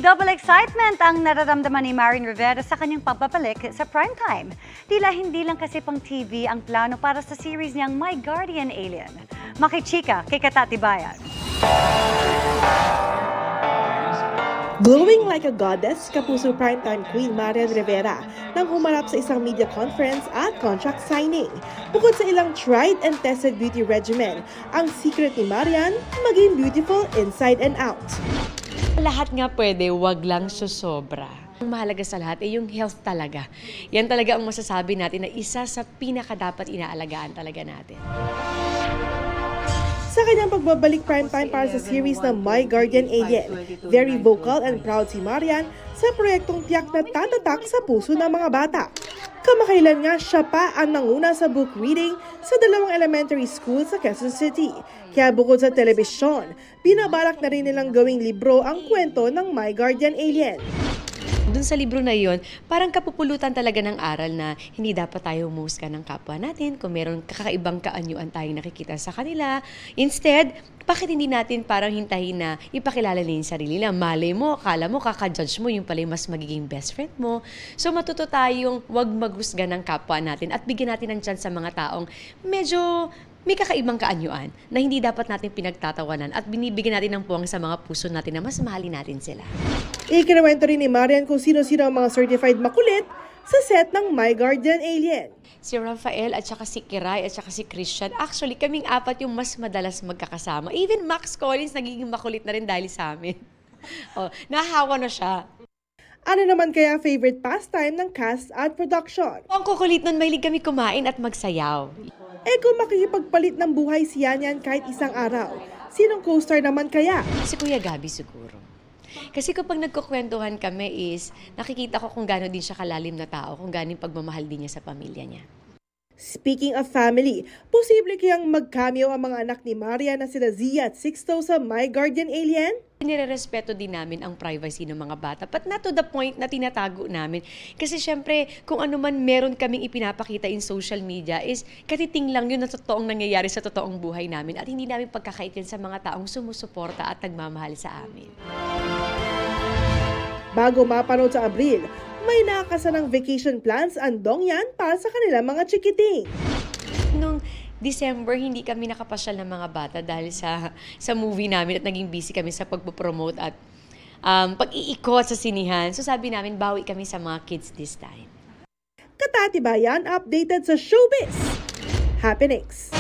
Double excitement ang nararamdaman ni Marian Rivera sa kanyang pagbabalik sa primetime. Tila hindi lang kasi pang TV ang plano para sa series niyang My Guardian Alien. Makichika kay Katatibayan. Glowing like a goddess, kapuso primetime queen Marian Rivera nang humarap sa isang media conference at contract signing. Bukod sa ilang tried and tested beauty regimen, ang secret ni Marian, maging beautiful inside and out. Lahat nga pwede, wag lang susobra. Ang mahalaga sa lahat ay yung health talaga. Yan talaga ang masasabi natin na isa sa pinakadapat inaalagaan talaga natin. Sa kanyang pagbabalik primetime para sa series na My Guardian Alien, very vocal and proud si Marian sa proyektong tiyak na tatatak sa puso ng mga bata. Kamakailan nga siya pa ang nanguna sa book reading sa 2 elementary school sa Quezon City. Kaya bukod sa telebisyon, binabalak na rin nilang gawing libro ang kwento ng My Guardian Alien. Doon sa libro na yon, parang kapupulutan talaga ng aral na hindi dapat tayo humusga ng kapwa natin kung meron kakaibang kaanyuan tayong nakikita sa kanila. Instead, bakit hindi natin parang hintahin na ipakilala nila yung sarili nila? Malay mo, akala mo, kakajudge mo, yung pala yung mas magiging best friend mo. So matuto tayong wag maghusga ng kapwa natin at bigyan natin ng chance sa mga taong medyo may kakaibang kaanyuan na hindi dapat natin pinagtatawanan at binibigyan natin ng puwang sa mga puso natin na mas mahalin natin sila. Ikinuwento rin ni Marian kung sino-sino ang mga certified makulit sa set ng My Guardian Alien. Si Rafael at saka si Kiray at saka si Christian, actually kaming 4 yung mas madalas magkakasama. Even Max Collins nagiging makulit na rin dahil sa amin. Nahawa na siya. Ano naman kaya favorite pastime ng cast at production? Ang kukulit nun, mahilig kami kumain at magsayaw. Kung makikipagpalit ng buhay si Yan kahit isang araw, sinong co-star naman kaya? Si Kuya Gabi siguro. Kasi kapag nagkukwentuhan kami is, nakikita ko kung gaano din siya kalalim na tao, kung gaano yung pagmamahal din niya sa pamilya niya. Speaking of family, posible kayang mag-cameo ang mga anak ni Maria na sila Zia at Sixto sa My Guardian Alien? Nirerespeto din namin ang privacy ng mga bata, but not to the point na tinatago namin. Kasi syempre, kung ano man meron kaming ipinapakita in social media is katiting lang yun na totoong nangyayari sa totoong buhay namin at hindi namin pagkakaitin sa mga taong sumusuporta at nagmamahal sa amin. Bago mapanood sa Abril, may nakasanang vacation plans ang Dongyan para sa kanilang mga chikiting. Nung December, hindi kami nakapasyal ng mga bata dahil sa movie namin at naging busy kami sa pagpopromote at pag-iikot sa sinihan. So sabi namin, bawi kami sa mga kids this time. Katatibayan updated sa showbiz. Happenings.